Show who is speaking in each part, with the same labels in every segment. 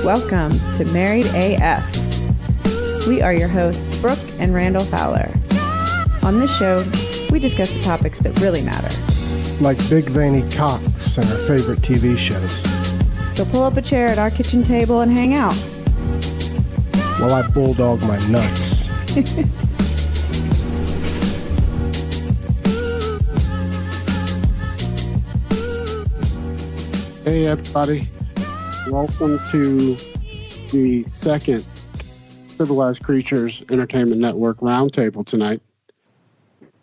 Speaker 1: Welcome to Married AF. We are your hosts, Brooke and Randall Fowler. On this show, we discuss the topics that really matter.
Speaker 2: Like big veiny cocks and our favorite TV shows.
Speaker 1: So pull up a chair at our kitchen table and hang out.
Speaker 2: While I bulldog my nuts.
Speaker 3: Hey everybody, welcome to the second Civilized Creatures Entertainment Network roundtable tonight.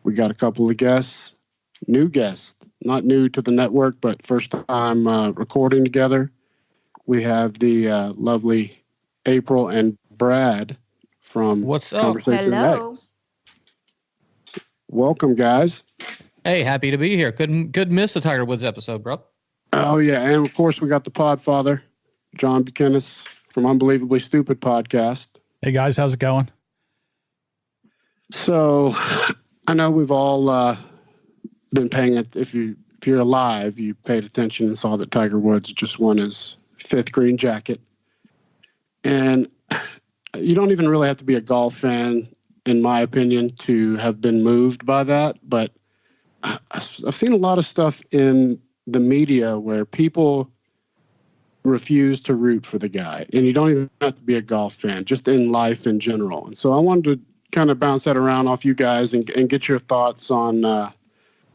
Speaker 3: We got a couple of guests, new guests, not new to the network, but first time recording together. We have the lovely April and Brad from
Speaker 4: What's up?
Speaker 3: Conversation
Speaker 5: Hello.
Speaker 3: X. Welcome, guys.
Speaker 4: Hey, happy to be here. Couldn't miss the Tiger Woods episode, bro.
Speaker 3: Oh, yeah. And, of course, we got the podfather, John Buchanan from Unbelievably Stupid Podcast.
Speaker 6: Hey, guys. How's it going?
Speaker 3: So I know we've all been paying it. If you're alive, you paid attention and saw that Tiger Woods just won his 5th green jacket. And you don't even really have to be a golf fan, in my opinion, to have been moved by that. But I've seen a lot of stuff in the media where people refuse to root for the guy, and you don't even have to be a golf fan, just in life in general. And so I wanted to kind of bounce that around off you guys and get your thoughts on,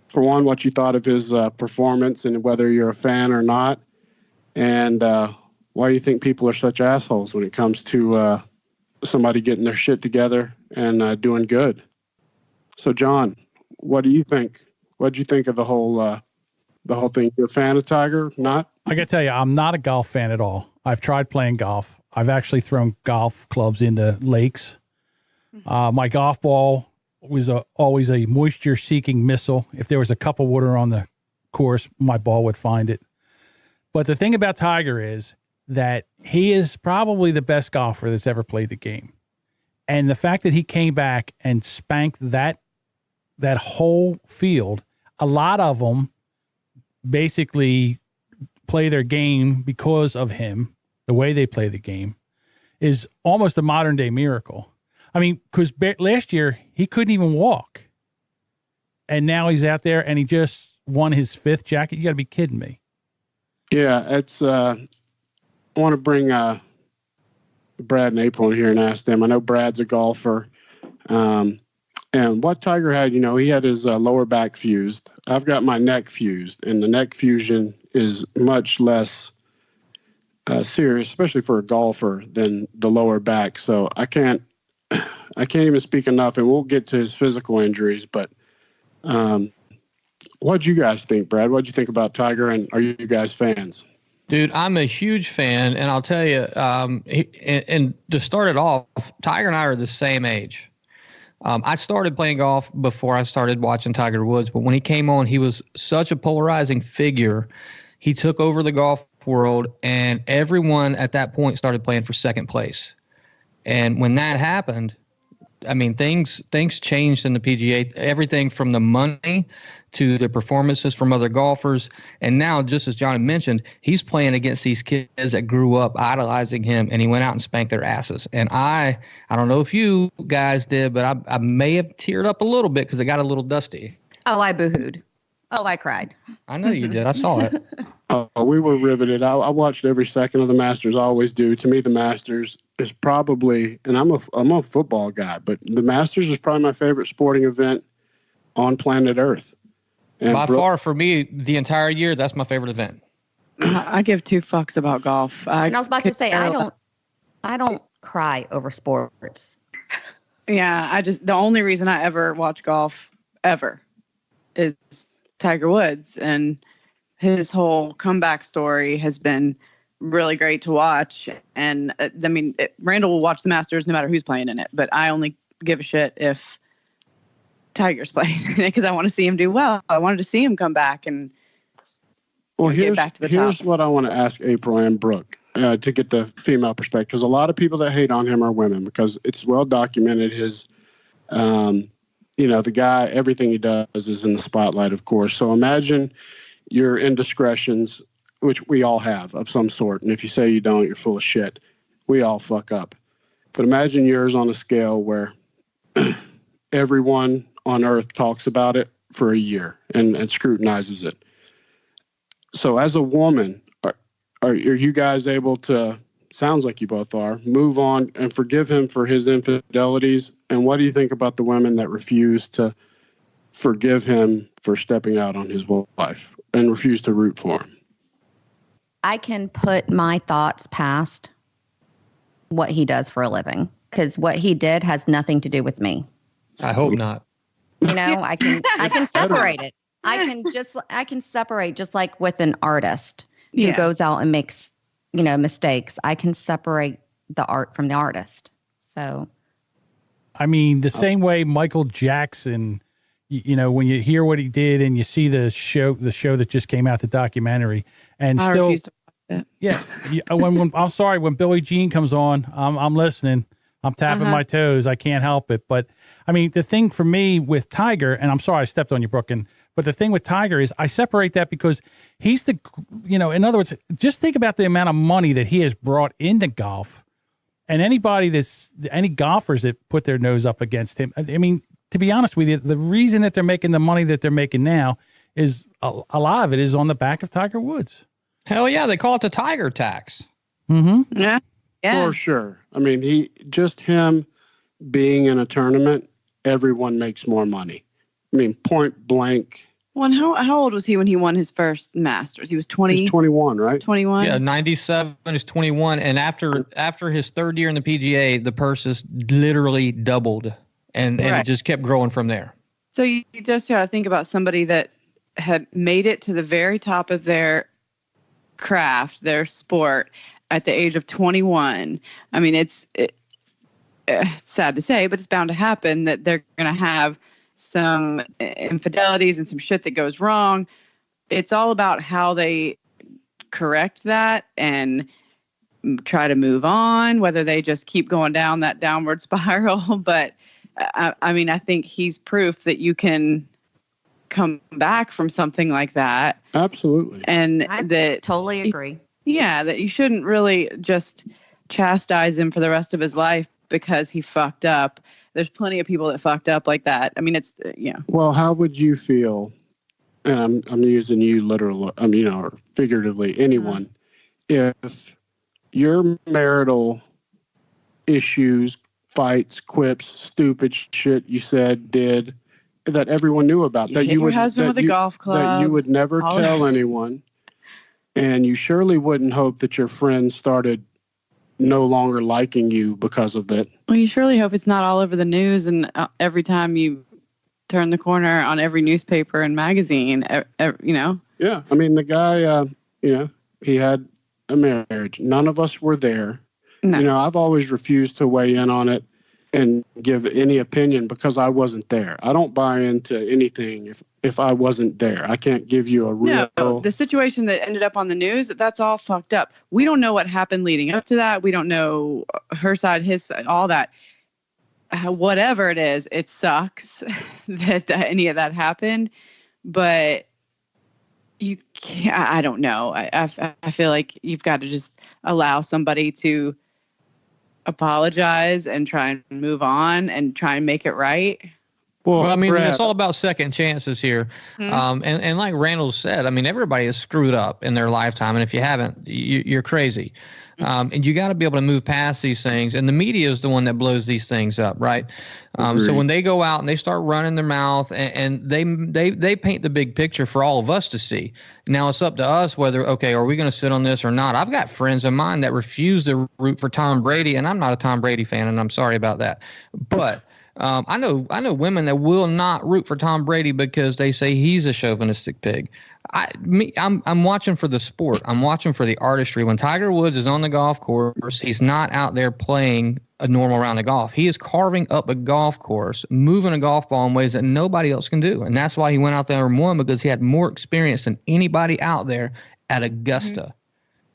Speaker 3: for one, what you thought of his performance and whether you're a fan or not, and why you think people are such assholes when it comes to somebody getting their shit together and doing good. So, John, what do you think? What did you think of the whole thing? You're a fan of Tiger? Not?
Speaker 6: I got to tell you, I'm not a golf fan at all. I've tried playing golf. I've actually thrown golf clubs into lakes. My golf ball was always a moisture-seeking missile. If there was a cup of water on the course, my ball would find it. But the thing about Tiger is that he is probably the best golfer that's ever played the game. And the fact that he came back and spanked that whole field, a lot of them basically play their game because of him, the way they play the game, is almost a modern day miracle. I mean, because last year he couldn't even walk. And now he's out there and he just won his 5th jacket. You got to be kidding me.
Speaker 3: Yeah, it's, I want to bring Brad and April in here and ask them. I know Brad's a golfer. And what Tiger had, he had his lower back fused. I've got my neck fused, and the neck fusion is much less serious, especially for a golfer, than the lower back. So I can't even speak enough, and we'll get to his physical injuries. But what'd you guys think, Brad? What'd you think about Tiger, and are you guys fans?
Speaker 4: Dude, I'm a huge fan, and I'll tell you, and to start it off, Tiger and I are the same age. I started playing golf before I started watching Tiger Woods, but when he came on, he was such a polarizing figure. He took over the golf world, and everyone at that point started playing for second place. And when that happened, I mean, things changed in the PGA, everything from the money to the performances from other golfers. And now, just as John had mentioned, he's playing against these kids that grew up idolizing him, and he went out and spanked their asses. And I don't know if you guys did, but I may have teared up a little bit because it got a little dusty.
Speaker 5: Oh, I boohooed. Oh, I cried.
Speaker 4: I know you did. I saw it.
Speaker 3: We were riveted. I watched every second of the Masters. I always do. To me, the Masters is probably, and I'm a football guy, but the Masters is probably my favorite sporting event on planet Earth. And
Speaker 4: By far, for me, the entire year, that's my favorite event.
Speaker 7: I give 2 fucks about golf.
Speaker 5: And I was about to say, I don't cry over sports.
Speaker 7: Yeah, the only reason I ever watch golf ever is Tiger Woods, and his whole comeback story has been really great to watch. And Randall will watch the Masters no matter who's playing in it, but I only give a shit if Tiger's playing in it because I want to see him do well. I wanted to see him come back and get back to the top.
Speaker 3: Here's what I want to ask April and Brooke to get the female perspective, because a lot of people that hate on him are women, because it's well documented his the guy, everything he does is in the spotlight, of course. So imagine your indiscretions which we all have of some sort. And if you say you don't, you're full of shit. We all fuck up. But imagine yours on a scale where everyone on Earth talks about it for a year and scrutinizes it. So as a woman, are you guys able to, sounds like you both are, move on and forgive him for his infidelities? And what do you think about the women that refuse to forgive him for stepping out on his wife and refuse to root for him?
Speaker 5: I can put my thoughts past what he does for a living, because what he did has nothing to do with me.
Speaker 4: I hope not.
Speaker 5: You know, I can separate it. I can separate, just like with an artist who goes out and makes, mistakes. I can separate the art from the artist. So,
Speaker 6: I mean, the same way Michael Jackson, when you hear what he did and you see the show that just came out, the documentary, and
Speaker 7: I
Speaker 6: still,
Speaker 7: refuse to watch it.
Speaker 6: yeah. When I'm sorry, when Billie Jean comes on, I'm listening. I'm tapping my toes. I can't help it. But I mean, the thing for me with Tiger, and I'm sorry I stepped on you, Brooke, but the thing with Tiger is I separate that because he's in other words, just think about the amount of money that he has brought into golf, and any golfers that put their nose up against him. I mean, to be honest with you, the reason that they're making the money that they're making now is a lot of it is on the back of Tiger Woods.
Speaker 4: Hell yeah, they call it the Tiger tax.
Speaker 6: Mm-hmm.
Speaker 7: Yeah.
Speaker 3: For sure. I mean, him being in a tournament, everyone makes more money. I mean, point blank.
Speaker 7: Well, and how old was he when he won his first Masters? He was 20.
Speaker 3: He's 21, right?
Speaker 7: 21.
Speaker 4: Yeah, 97 is 21, and after his third year in the PGA, the purses literally doubled, and it just kept growing from there.
Speaker 7: So you just got to think about somebody that had made it to the very top of their craft, their sport, at the age of 21. I mean, it's sad to say, but it's bound to happen that they're going to have some infidelities and some shit that goes wrong. It's all about how they correct that and try to move on, whether they just keep going down that downward spiral. But I mean, I think he's proof that you can come back from something like that.
Speaker 3: Absolutely.
Speaker 7: And
Speaker 5: I totally agree.
Speaker 7: Yeah, that you shouldn't really just chastise him for the rest of his life because he fucked up. There's plenty of people that fucked up like that. I mean, it's,
Speaker 3: Well, how would you feel, and I'm using you literally, or figuratively, anyone, if your marital issues, fights, quips, stupid shit you said, did, that everyone knew about, that you would,
Speaker 7: husband with a golf club,
Speaker 3: that you would never tell anyone. And you surely wouldn't hope that your friends started no longer liking you because of that.
Speaker 7: Well, you surely hope it's not all over the news and every time you turn the corner on every newspaper and magazine,
Speaker 3: Yeah. I mean, the guy, he had a marriage. None of us were there.
Speaker 7: No.
Speaker 3: I've always refused to weigh in on it and give any opinion because I wasn't there. I don't buy into anything if I wasn't there. I can't give you a real...
Speaker 7: No, the situation that ended up on the news, that's all fucked up. We don't know what happened leading up to that. We don't know her side, his side, all that. Whatever it is, it sucks that any of that happened. But you can't, I don't know. I feel like you've got to just allow somebody to apologize and try and move on and try and make it right.
Speaker 4: Well, I mean,
Speaker 3: Brad,
Speaker 4: it's all about second chances here. And like Randall said, I mean, everybody has screwed up in their lifetime. And if you haven't, you're crazy. And you got to be able to move past these things. And the media is the one that blows these things up, right? So when they go out and they start running their mouth and they paint the big picture for all of us to see. Now it's up to us whether, okay, are we going to sit on this or not? I've got friends of mine that refuse to root for Tom Brady, and I'm not a Tom Brady fan, and I'm sorry about that. But I know women that will not root for Tom Brady because they say he's a chauvinistic pig. I'm watching for the sport. I'm watching for the artistry. When Tiger Woods is on the golf course, he's not out there playing a normal round of golf. He is carving up a golf course, moving a golf ball in ways that nobody else can do. And that's why he went out there and won, because he had more experience than anybody out there at Augusta.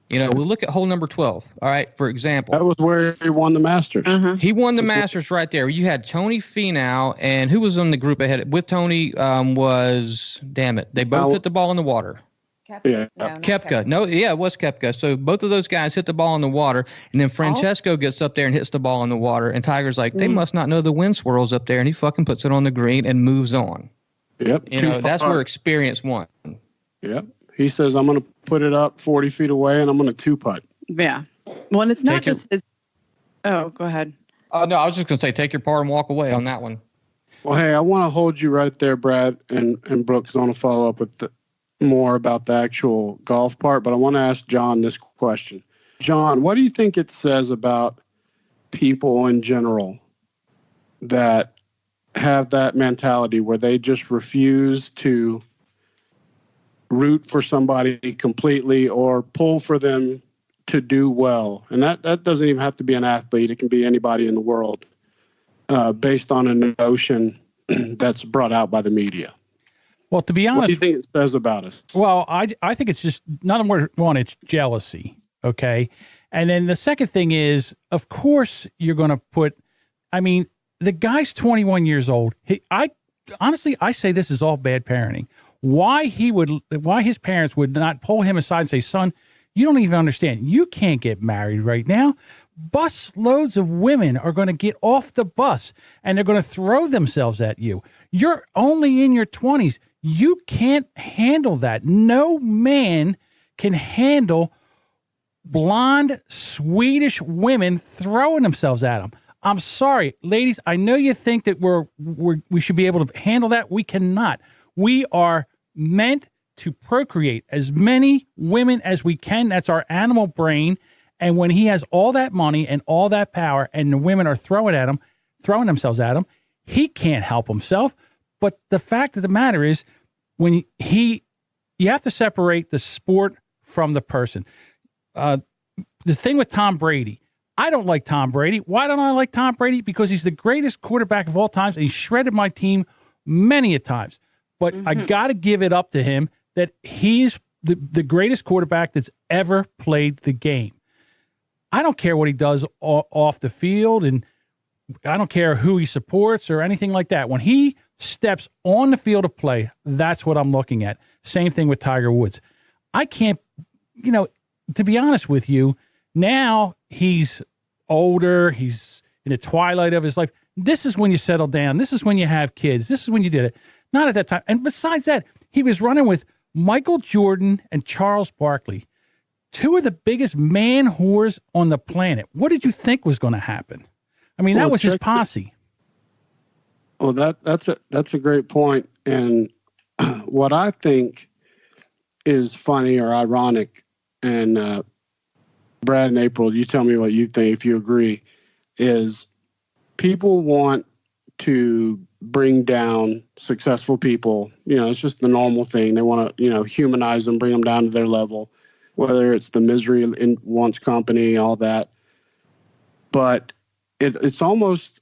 Speaker 4: Mm-hmm. We look at hole number 12. All right, for example.
Speaker 3: That was where he won the Masters.
Speaker 7: Uh-huh.
Speaker 4: He won the Masters right there. You had Tony Finau, and who was on the group ahead with Tony was, damn it, they both hit the ball in the water.
Speaker 3: Yeah.
Speaker 5: not
Speaker 4: Koepka. No, yeah, it was Koepka. So both of those guys hit the ball in the water, and then Francesco gets up there and hits the ball in the water, and Tiger's like, they must not know the wind swirls up there, and he fucking puts it on the green and moves on.
Speaker 3: Yep.
Speaker 4: You know, that's where experience won.
Speaker 3: Yep. He says, I'm going to put it up 40 feet away, and I'm going to two-putt.
Speaker 7: Yeah. Well, and it's not just his. Oh, go ahead.
Speaker 4: No, I was just going to say, take your par and walk away on that one.
Speaker 3: Well, hey, I want to hold you right there, Brad and Brooke, because I want to follow up with more about the actual golf part, but I want to ask John this question. John, what do you think it says about people in general that have that mentality where they just refuse to root for somebody completely or pull for them to do well? And that doesn't even have to be an athlete. It can be anybody in the world, based on a notion that's brought out by the media.
Speaker 6: Well, to be honest,
Speaker 3: what do you think it says about us?
Speaker 6: Well, I think it's just number one, it's jealousy. Okay. And then the second thing is, of course, you're going to put, I mean, the guy's 21 years old. I say this is all bad parenting. Why his parents would not pull him aside and say, son, you don't even understand. You can't get married right now. Bus loads of women are going to get off the bus and they're going to throw themselves at you. You're only in your 20s. You can't handle that. No man can handle blonde Swedish women throwing themselves at him. I'm sorry, ladies. I know you think that we should be able to handle that. We cannot. We are meant to procreate as many women as we can. That's our animal brain. And when he has all that money and all that power and the women are throwing themselves at him, he can't help himself. But the fact of the matter is, you have to separate the sport from the person. The thing with Tom Brady, I don't like Tom Brady. Why don't I like Tom Brady? Because he's the greatest quarterback of all times, and he shredded my team many a times. But I got to give it up to him that he's the greatest quarterback that's ever played the game. I don't care what he does off the field, and I don't care who he supports or anything like that. When he steps on the field of play, that's what I'm looking at. Same thing with Tiger Woods. I can't, to be honest with you, now he's older. He's in the twilight of his life. This is when you settle down. This is when you have kids. This is when you did it. Not at that time. And besides that, he was running with Michael Jordan and Charles Barkley, two of the biggest man whores on the planet. What did you think was going to happen? I mean, that was his posse.
Speaker 3: Well, that's a great point. And what I think is funny or ironic, and Brad and April, you tell me what you think if you agree, is people want to bring down successful people. It's just the normal thing. They want to, humanize them, bring them down to their level, whether it's the misery in one's company, all that. But it's almost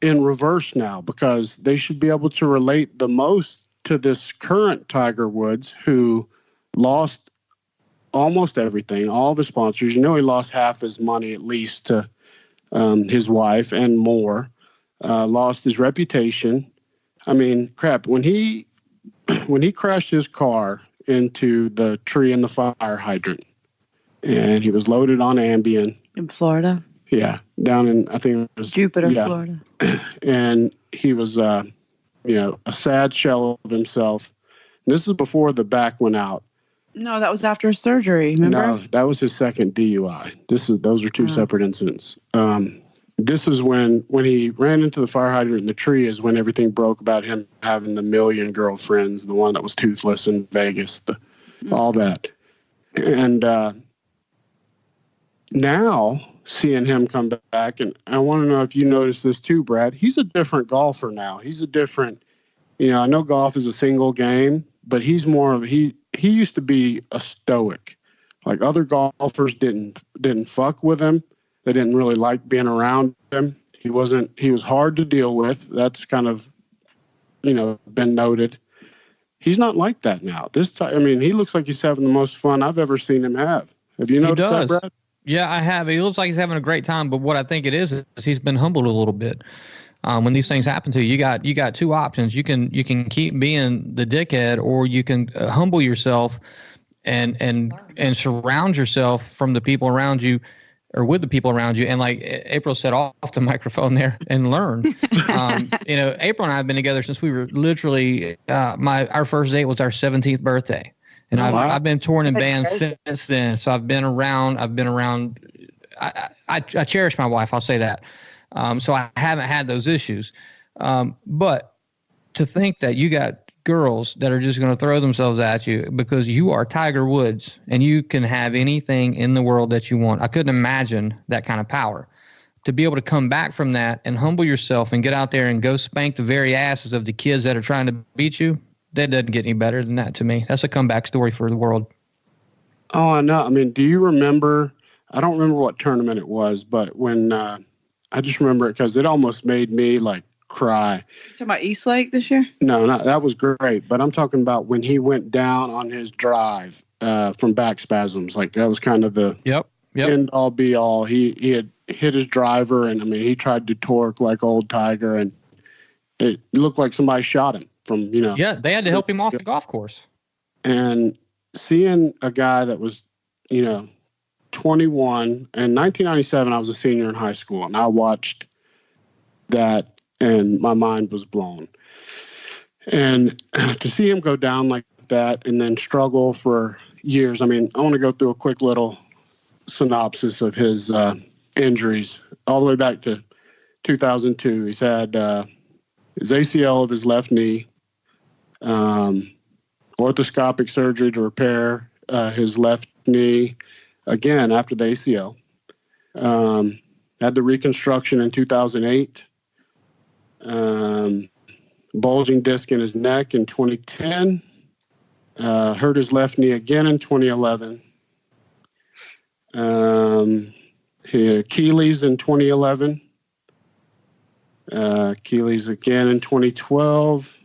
Speaker 3: in reverse now, because they should be able to relate the most to this current Tiger Woods, who lost almost everything, all of his sponsors. He lost half his money at least to his wife and more. Lost his reputation. I mean, crap. When he crashed his car into the tree in the fire hydrant, and he was loaded on Ambien
Speaker 7: in Florida.
Speaker 3: Yeah, down in, I think it was
Speaker 7: Jupiter, Florida.
Speaker 3: And he was, a sad shell of himself. And this is before the back went out.
Speaker 7: No, that was after his surgery. Remember?
Speaker 3: No, that was his second DUI. Those are two separate incidents. This is when he ran into the fire hydrant in the tree is when everything broke about him having the million girlfriends, the one that was toothless in Vegas, all that. And now seeing him come back, and I want to know if you noticed this too, Brad. He's a different golfer now. He's a different, I know golf is a single game, but he's more of he used to be a stoic. Like other golfers didn't fuck with him. They didn't really like being around him. He was hard to deal with. That's kind of, been noted. He's not like that now. This time, he looks like he's having the most fun I've ever seen him have. Have you noticed that, Brad?
Speaker 4: Yeah, I have. He looks like he's having a great time, but what I think it is he's been humbled a little bit. When these things happen to you, you got two options. You can keep being the dickhead, or you can humble yourself and surround yourself from the people around you or with the people around you. And like April said off the microphone there, and learn. April and I have been together since we were literally, our first date was our 17th birthday. And I've been touring in bands since then. So I've been around. I cherish my wife. I'll say that. So I haven't had those issues. But to think that you got girls that are just going to throw themselves at you because you are Tiger Woods and you can have anything in the world that you want. I couldn't imagine that kind of power. To be able to come back from that and humble yourself and get out there and go spank the very asses of the kids that are trying to beat you, that doesn't get any better than that to me. That's a comeback story for the world.
Speaker 3: Oh, I know. I mean, do you remember? I don't remember what tournament it was, but when I just remember it because it almost made me like cry.
Speaker 7: Talking about East Lake this year?
Speaker 3: No, that was great. But I'm talking about when he went down on his drive from back spasms. Like that was kind of the end all be all. He had hit his driver, and I mean he tried to torque like old Tiger, and it looked like somebody shot him from
Speaker 4: Yeah, they had to help him off the golf course.
Speaker 3: And seeing a guy that was 21 in 1997, I was a senior in high school, and I watched that. And my mind was blown. And to see him go down like that and then struggle for years. I mean, I want to go through a quick little synopsis of his injuries all the way back to 2002. He's had his ACL of his left knee, orthoscopic surgery to repair his left knee again after the ACL. Had the reconstruction in 2008. Bulging disc in his neck in 2010, hurt his left knee again in 2011, Achilles in 2011, Achilles again in 2012,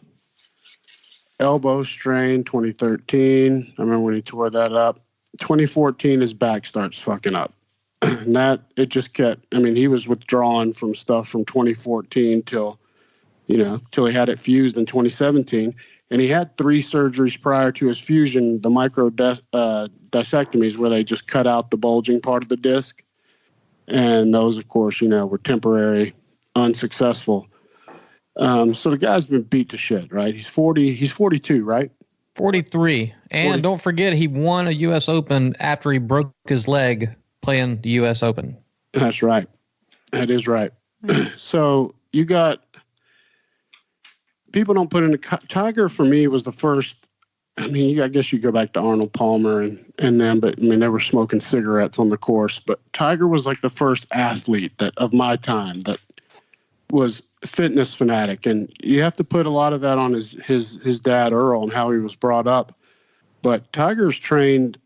Speaker 3: elbow strain 2013. I remember when he tore that up. 2014, his back starts fucking up. And that, it just kept, I mean, he was withdrawing from stuff from 2014 till he had it fused in 2017. And he had 3 surgeries prior to his fusion, the micro discectomies, where they just cut out the bulging part of the disc. And those, of course, were temporary, unsuccessful. So the guy's been beat to shit, right? He's 42, right?
Speaker 4: 43. And don't forget, he won a U.S. Open after he broke his leg playing the U.S. Open.
Speaker 3: That's right. That is right. So you got... People don't put in Tiger for me was the first. I mean, I guess you go back to Arnold Palmer and them, but I mean, they were smoking cigarettes on the course. But Tiger was like the first athlete that of my time that was fitness fanatic, and you have to put a lot of that on his dad Earl and how he was brought up. But Tiger's trained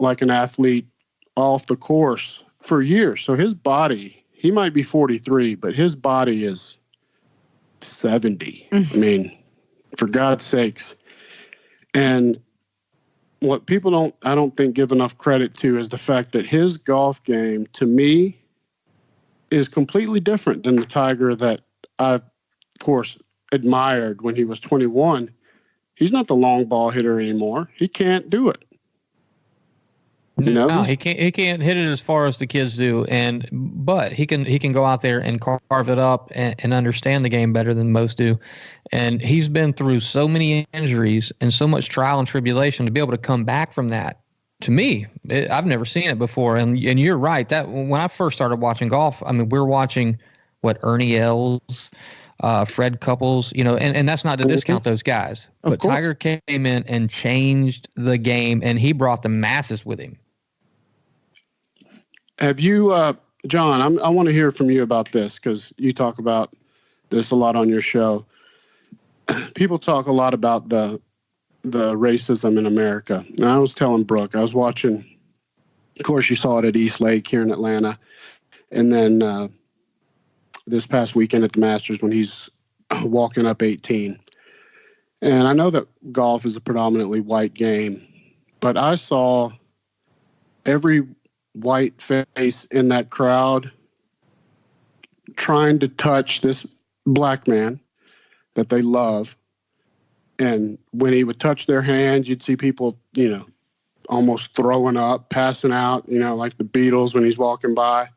Speaker 3: like an athlete off the course for years, so his body. He might be 43, but his body is 70. I mean, for God's sakes. And what people I don't think give enough credit to is the fact that his golf game, to me, is completely different than the Tiger that I, of course, admired when he was 21. He's not the long ball hitter anymore. He can't do it.
Speaker 4: No, he can't hit it as far as the kids do, but he can go out there and carve it up and understand the game better than most do. And he's been through so many injuries and so much trial and tribulation to be able to come back from that. To me, I've never seen it before. And you're right, that when I first started watching golf, I mean, we're watching Ernie Els, Fred Couples, and that's not to discount those guys. But Tiger came in and changed the game, and he brought the masses with him.
Speaker 3: Have you, John, I want to hear from you about this because you talk about this a lot on your show. People talk a lot about the racism in America. And I was telling Brooke, I was watching, of course, you saw it at East Lake here in Atlanta. And then this past weekend at the Masters when he's walking up 18. And I know that golf is a predominantly white game, but I saw every white face in that crowd trying to touch this black man that they love. And when he would touch their hands, you'd see people, almost throwing up, passing out, like the Beatles when he's walking by.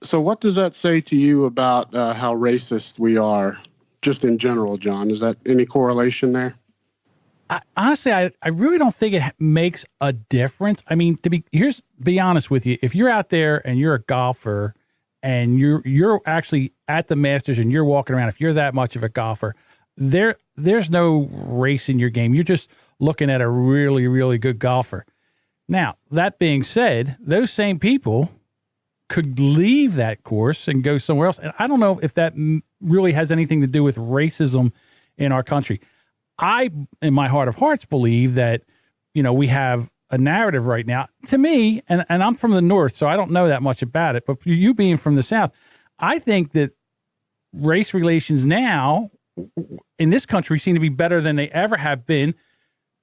Speaker 3: So what does that say to you about how racist we are just in general, John? Is that any correlation there?
Speaker 6: Honestly, I really don't think it makes a difference. I mean, be honest with you, if you're out there and you're a golfer and you're actually at the Masters and you're walking around, if you're that much of a golfer, there's no race in your game. You're just looking at a really, really good golfer. Now, that being said, those same people could leave that course and go somewhere else. And I don't know if that really has anything to do with racism in our country. I, in my heart of hearts, believe that, we have a narrative right now. To me, and I'm from the North, so I don't know that much about it, but for you being from the South, I think that race relations now in this country seem to be better than they ever have been.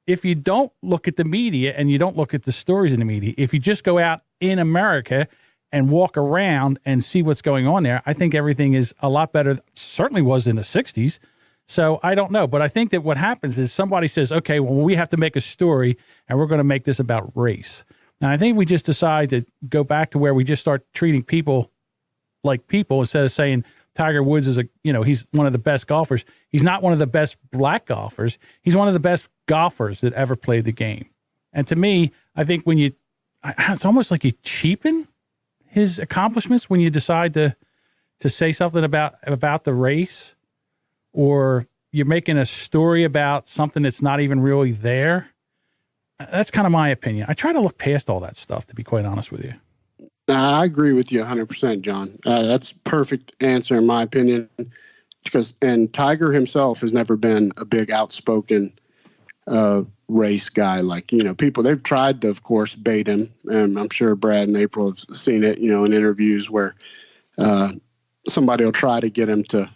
Speaker 6: If you don't look at the media and you don't look at the stories in the media, if you just go out in America and walk around and see what's going on there, I think everything is a lot better. Certainly was in the 60s. So I don't know. But I think that what happens is somebody says, okay, well, we have to make a story and we're going to make this about race. And I think we just decide to go back to where we just start treating people like people instead of saying Tiger Woods is he's one of the best golfers. He's not one of the best black golfers. He's one of the best golfers that ever played the game. And to me, I think it's almost like you cheapen his accomplishments when you decide to say something about the race, or you're making a story about something that's not even really there. That's kind of my opinion. I try to look past all that stuff, to be quite honest with you.
Speaker 3: I agree with you 100%, John. That's perfect answer in my opinion, and Tiger himself has never been a big outspoken race guy. Like, people, they've tried to, of course, bait him. And I'm sure Brad and April have seen it, in interviews where somebody will try to get him to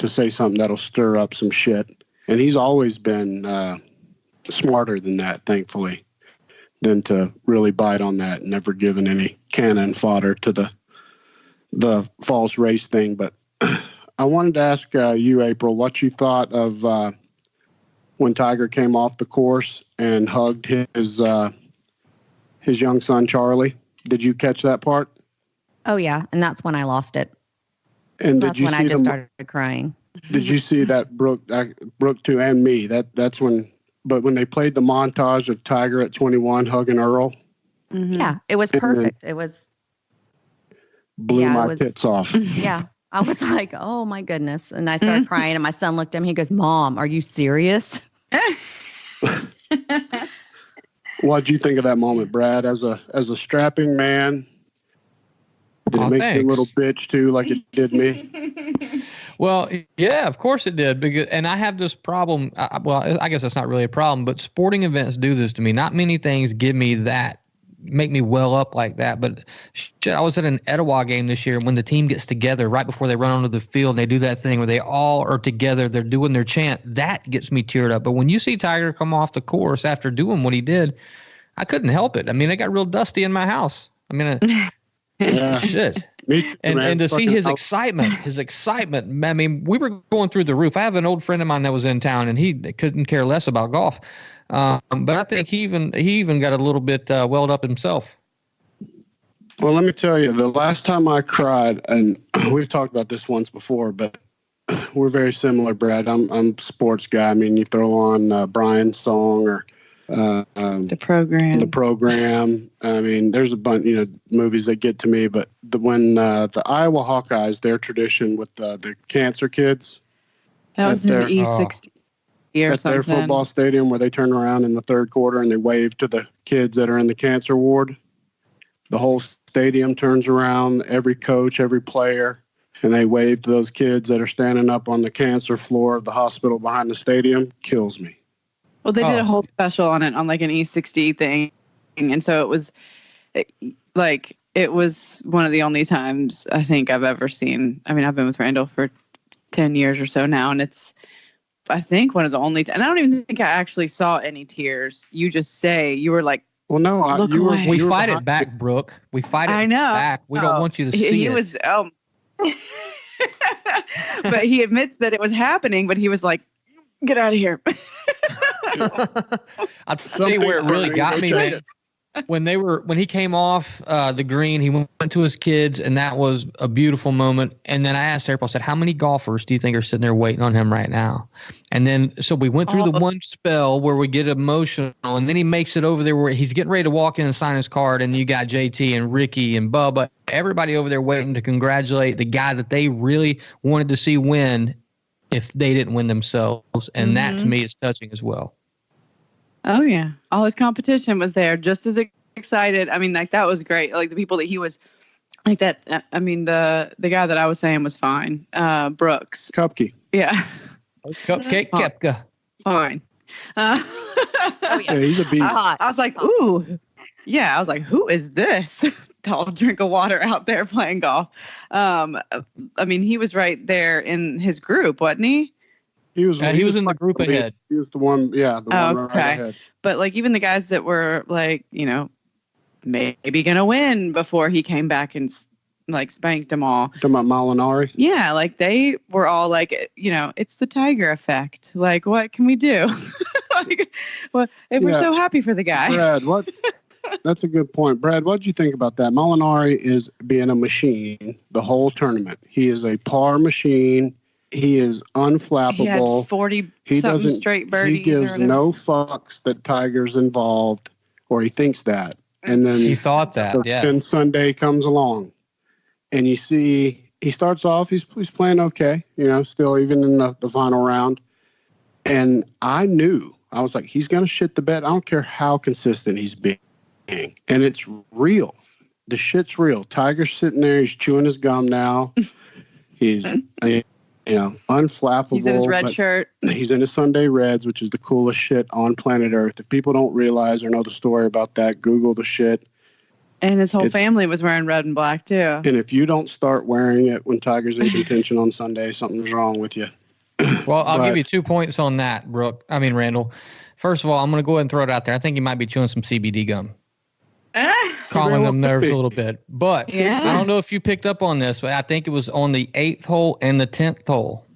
Speaker 3: say something that'll stir up some shit. And he's always been smarter than that, thankfully, than to really bite on that, never given any cannon fodder to the false race thing. But I wanted to ask you, April, what you thought of when Tiger came off the course and hugged his young son, Charlie. Did you catch that part?
Speaker 5: Oh, yeah. And that's when I lost it.
Speaker 3: And
Speaker 5: that's when I just started crying.
Speaker 3: Did you see that Brooke too, and me? That's when. But when they played the montage of Tiger at 21 hugging Earl,
Speaker 5: yeah, it was perfect. It was
Speaker 3: blew my tits off.
Speaker 5: Yeah, I was like, oh my goodness, and I started crying. And my son looked at me. He goes, "Mom, are you serious?"
Speaker 3: What'd you think of that moment, Brad? As a strapping man, did it make you a little bitch too, like it did me?
Speaker 4: Well, yeah, of course it did. And I have this problem. I guess that's not really a problem, but sporting events do this to me. Not many things make me well up like that. But shit, I was at an Etowah game this year when the team gets together right before they run onto the field and they do that thing where they all are together. They're doing their chant. That gets me teared up. But when you see Tiger come off the course after doing what he did, I couldn't help it. I mean, it got real dusty in my house. I mean,
Speaker 3: yeah.
Speaker 4: Shit.
Speaker 3: Me too,
Speaker 4: and to see his excitement, I mean, we were going through the roof. I have an old friend of mine that was in town, and he couldn't care less about golf. But I think he even got a little bit welled up himself.
Speaker 3: Well, let me tell you, the last time I cried, and we've talked about this once before, but we're very similar, Brad. I'm a sports guy. I mean, you throw on Brian's song or
Speaker 7: the program.
Speaker 3: I mean, there's a bunch, movies that get to me, but when the Iowa Hawkeyes, their tradition with the cancer kids.
Speaker 7: That was in the E60 or
Speaker 3: at
Speaker 7: something.
Speaker 3: their football stadium where they turn around in the third quarter and they wave to the kids that are in the cancer ward. The whole stadium turns around, every coach, every player, and they wave to those kids that are standing up on the cancer floor of the hospital behind the stadium. Kills me.
Speaker 7: Well, they did a whole special on it on like an E60 thing. And so it was one of the only times I think I've ever seen. I mean, I've been with Randall for 10 years or so now. And it's, I think, one of the only, and I don't even think I actually saw any tears. You just say, you were like,
Speaker 3: well, no,
Speaker 4: we fight it back, Brooke. We fight it back. We don't want you to see it.
Speaker 7: But he admits that it was happening, but he was like, get out of here.
Speaker 4: I'll tell you where it really got me, man. When he came off the green, he went to his kids, and that was a beautiful moment. And then I asked April, I said, how many golfers do you think are sitting there waiting on him right now? And then, so we went through the one spell where we get emotional, and then he makes it over there where he's getting ready to walk in and sign his card, and you got JT and Ricky and Bubba, everybody over there waiting to congratulate the guy that they really wanted to see win if they didn't win themselves. And that, to me, is touching as well.
Speaker 7: Oh, yeah. All his competition was there, just as excited. I mean, like, that was great. Like, the people that he was, like, that, I mean, the guy that I was saying was fine. Brooks.
Speaker 3: Cupkey.
Speaker 7: Yeah.
Speaker 4: Cupcake Kepka.
Speaker 7: Fine.
Speaker 5: Oh,
Speaker 3: Yeah, he's a beast.
Speaker 7: I was like, ooh. Yeah, I was like, who is this tall drink of water out there playing golf? I mean, he was right there in his group, wasn't he?
Speaker 3: He was
Speaker 4: in the group ahead.
Speaker 3: He was the one, one right ahead.
Speaker 7: But like even the guys that were like, you know, maybe gonna win before he came back and like spanked them all.
Speaker 3: Talking about Molinari?
Speaker 7: Yeah, like they were all like, you know, it's the Tiger effect. Like, what can we do? Like, well, if we're so happy for the guy.
Speaker 3: Brad, what? That's a good point. Brad, what did you think about that? Molinari is being a machine the whole tournament. He is a par machine. He is unflappable.
Speaker 7: He had 40-something straight birdies.
Speaker 3: He gives no fucks that Tiger's involved, or he thinks that. And then
Speaker 4: he thought that,
Speaker 3: Then Sunday comes along, and you see he starts off. He's playing okay, you know, still even in the final round. And I was like, he's gonna shit the bed. I don't care how consistent he's being, and it's real. The shit's real. Tiger's sitting there. He's chewing his gum now. He's unflappable.
Speaker 7: He's in his red shirt.
Speaker 3: He's in his Sunday Reds, which is the coolest shit on planet Earth. If people don't realize or know the story about that, Google the shit.
Speaker 7: And his whole family was wearing red and black too.
Speaker 3: And if you don't start wearing it when Tiger's in contention on Sunday, something's wrong with you.
Speaker 4: Well, I'll give you 2 points on that, Randall. First of all, I'm going to go ahead and throw it out there. I think you might be chewing some CBD gum. Calming them nerves a little bit. But I don't know if you picked up on this, but I think it was on the 8th hole and the 10th hole.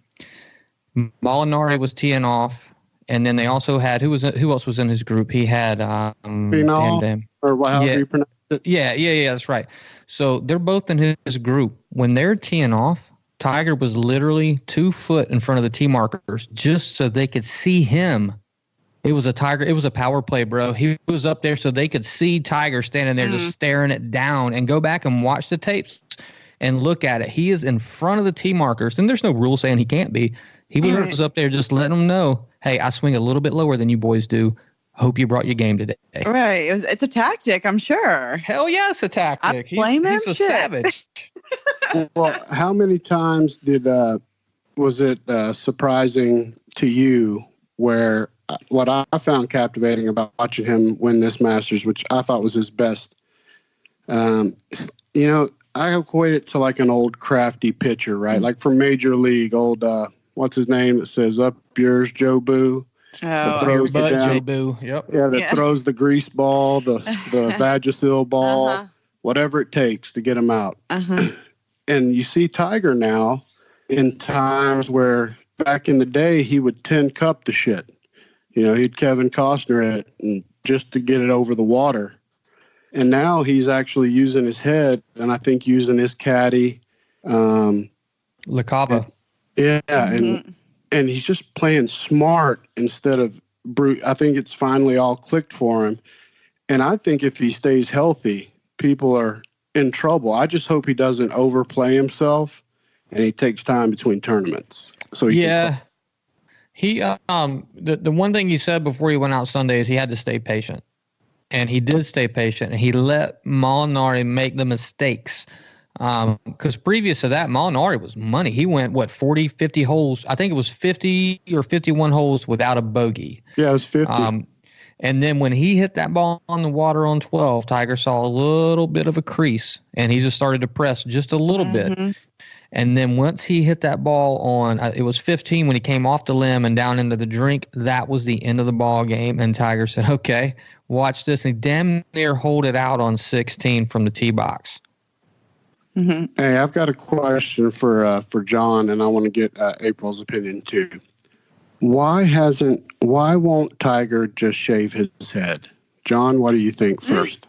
Speaker 4: Molinari was teeing off, and then they also had who else was in his group? He had
Speaker 3: Phenom, or however you pronounce it.
Speaker 4: Yeah, that's right. So they're both in his group. When they're teeing off, Tiger was literally 2 foot in front of the tee markers just so they could see him. It was a Tiger. It was a power play, bro. He was up there so they could see Tiger standing there just staring it down, and go back and watch the tapes and look at it. He is in front of the tee markers, and there's no rule saying he can't be. He was up there just letting them know, hey, I swing a little bit lower than you boys do. Hope you brought your game today.
Speaker 7: Right. It's a tactic, I'm sure.
Speaker 4: Hell yeah, it's a tactic. He's a savage.
Speaker 3: Well, how many times was it surprising to you where what I found captivating about watching him win this Masters, which I thought was his best, I equate it to like an old crafty pitcher, right? Like from Major League, old, what's his name that says up yours, Joe Boo?
Speaker 4: That throws it down. Joe Boo. Yep.
Speaker 3: Yeah, throws the grease ball, the Vagisil ball, whatever it takes to get him out. And you see Tiger now in times where back in the day he would 10 cup the shit. You know, he'd Kevin Costner it and just to get it over the water. And now he's actually using his head, and I think using his caddy.
Speaker 4: La Cava.
Speaker 3: Yeah, and he's just playing smart instead of brute. I think it's finally all clicked for him. And I think if he stays healthy, people are in trouble. I just hope he doesn't overplay himself and he takes time between tournaments. So
Speaker 4: he the one thing he said before he went out Sunday is he had to stay patient. And he did stay patient, and he let Molinari make the mistakes. Because previous to that, Molinari was money. He went, 40, 50 holes. I think it was 50 or 51 holes without a bogey.
Speaker 3: Yeah, it was 50.
Speaker 4: And then when he hit that ball on the water on 12, Tiger saw a little bit of a crease, and he just started to press just a little bit. And then once he hit that ball on, it was 15 when he came off the limb and down into the drink, that was the end of the ball game. And Tiger said, okay, watch this. And he damn near hold it out on 16 from the tee box.
Speaker 3: Hey, I've got a question for John, and I want to get April's opinion too. Why won't Tiger just shave his head? John, what do you think first?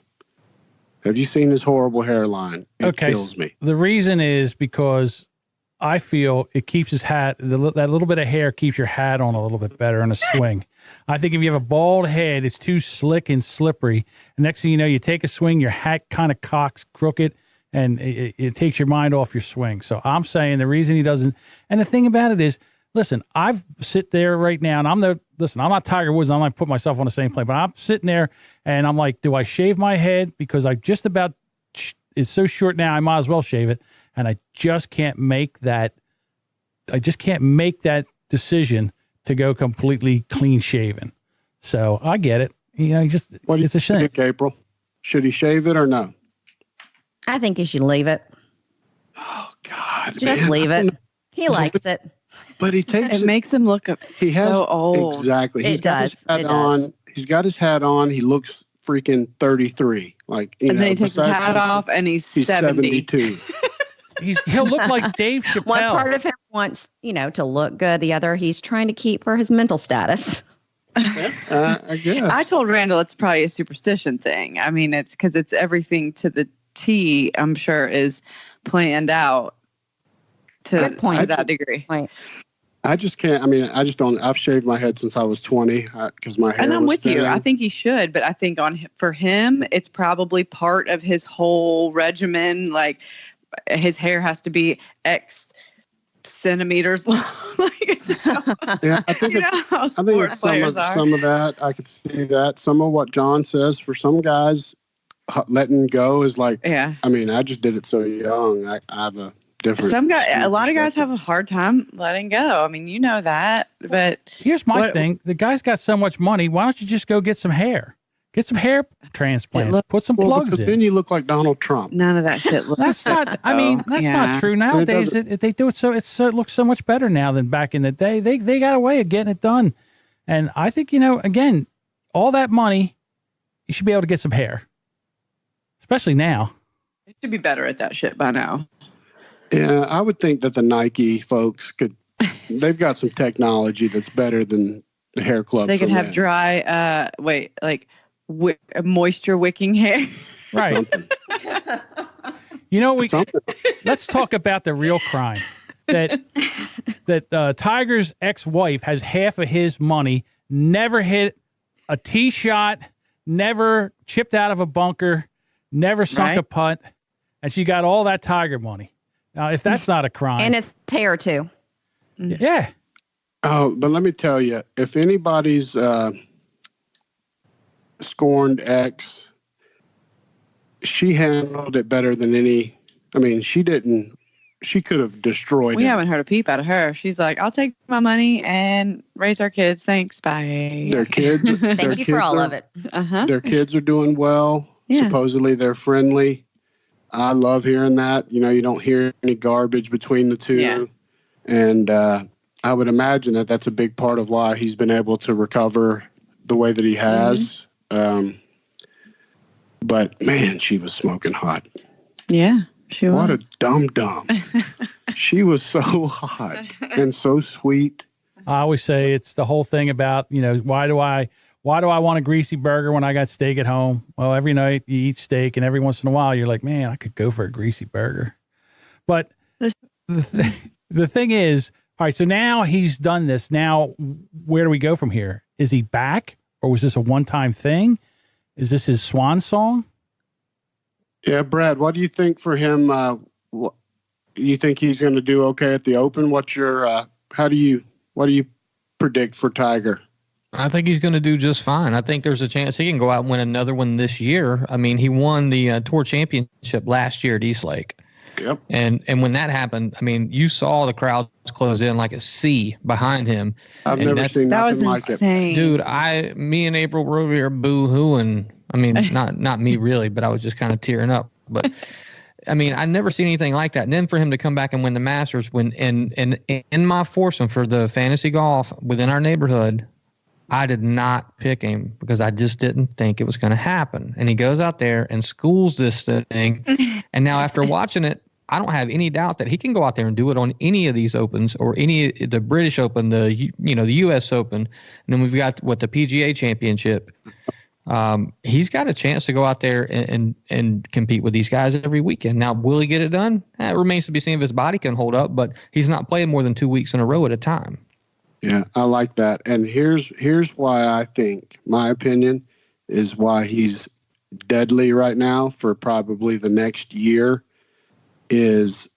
Speaker 3: Have you seen his horrible hairline? It kills me.
Speaker 6: The reason is because I feel it keeps his hat, that little bit of hair keeps your hat on a little bit better in a swing. I think if you have a bald head, it's too slick and slippery. And next thing you know, you take a swing, your hat kind of cocks crooked, and it takes your mind off your swing. So I'm saying the reason he doesn't, and the thing about it is, listen, I've sit there right now, and I'm not Tiger Woods, I'm not put myself on the same plane, but I'm sitting there, and I'm like, do I shave my head? Because I just about, it's so short now, I might as well shave it, and I just can't make that decision to go completely clean shaven. So I get it. It's a shame.
Speaker 3: April, should he shave it or no?
Speaker 5: I think you should leave it.
Speaker 3: Oh, God.
Speaker 5: Just leave it. He likes it.
Speaker 3: But he takes
Speaker 7: it. makes him look so old.
Speaker 3: Exactly. He's got his hat on. He's got his hat on. He looks freaking 33. And
Speaker 7: then he takes his hat off and he's
Speaker 3: 72.
Speaker 6: He'll look like Dave Chappelle.
Speaker 5: One part of him wants, to look good. The other, he's trying to keep for his mental status.
Speaker 3: I guess.
Speaker 7: I told Randall it's probably a superstition thing. I mean, it's because it's everything to the T, I'm sure, is planned out to that degree.
Speaker 5: Point.
Speaker 3: I just can't. I mean, I just don't. I've shaved my head since I was 20 because my hair.
Speaker 7: And I'm with
Speaker 3: thin.
Speaker 7: you. I think he should, but I think for him, it's probably part of his whole regimen. Like his hair has to be X centimeters long.
Speaker 3: Yeah, I think it's some of that. I could see that. Some of what John says for some guys, letting go is like.
Speaker 7: Yeah.
Speaker 3: I mean, I just did it so young. I have a different.
Speaker 7: A lot of guys have a hard time letting go. I mean, you know that. But
Speaker 6: here's my thing: the guy's got so much money. Why don't you just go get some hair? Get some hair transplants. Put some plugs in.
Speaker 3: Then you look like Donald Trump.
Speaker 7: None of that shit looks.
Speaker 6: That's not. I mean, that's not true nowadays. They do it so it looks so much better now than back in the day. They got a way of getting it done, and I think again, all that money, you should be able to get some hair, especially now.
Speaker 7: They should be better at that shit by now.
Speaker 3: Yeah, I would think that the Nike folks they've got some technology that's better than the hair club.
Speaker 7: They could have dry, moisture wicking hair.
Speaker 6: Right. Let's talk about the real crime that Tiger's ex-wife has half of his money, never hit a tee shot, never chipped out of a bunker, never sunk a putt, and she got all that Tiger money. Now, if that's not a crime.
Speaker 5: And it's hair, too.
Speaker 6: Yeah.
Speaker 3: Oh, but let me tell you, if anybody's scorned ex, she handled it better than any. I mean, she didn't. She could have destroyed it.
Speaker 7: We haven't heard a peep out of her. She's like, I'll take my money and raise our kids. Thanks. Bye.
Speaker 3: Their kids.
Speaker 5: Thank you for all of it.
Speaker 7: Uh-huh.
Speaker 3: Their kids are doing well. Yeah. Supposedly they're friendly. I love hearing that. You don't hear any garbage between the two. Yeah. And I would imagine that that's a big part of why he's been able to recover the way that he has. Mm-hmm. But, man, she was smoking hot.
Speaker 7: Yeah, she was.
Speaker 3: What a dum-dum. She was so hot and so sweet.
Speaker 6: I always say it's the whole thing about, why do I want a greasy burger when I got steak at home? Well, every night you eat steak, and every once in a while you're like, man, I could go for a greasy burger. But the thing is, all right, so now he's done this. Now, where do we go from here? Is he back, or was this a one-time thing? Is this his swan song?
Speaker 3: Yeah, Brad, what do you think for him? You think he's going to do okay at the Open? What's your what do you predict for Tiger?
Speaker 4: I think he's going to do just fine. I think there's a chance he can go out and win another one this year. I mean, he won the Tour Championship last year at East Lake.
Speaker 3: Yep.
Speaker 4: And when that happened, I mean, you saw the crowds close in like a sea behind him.
Speaker 3: I've never seen nothing like it.
Speaker 4: Dude, me and April were over here boo-hooing. I mean, not me really, but I was just kind of tearing up. But I mean, I never seen anything like that. And then for him to come back and win the Masters in my foursome for the fantasy golf within our neighborhood, I did not pick him because I just didn't think it was going to happen. And he goes out there and schools this thing. And now after watching it, I don't have any doubt that he can go out there and do it on any of these opens or the British Open, the U.S. Open, and then we've got the PGA Championship. He's got a chance to go out there and compete with these guys every weekend. Now, will he get it done? It remains to be seen if his body can hold up, but he's not playing more than 2 weeks in a row at a time.
Speaker 3: Yeah, I like that. And here's why I think, my opinion, is why he's deadly right now for probably the next year, is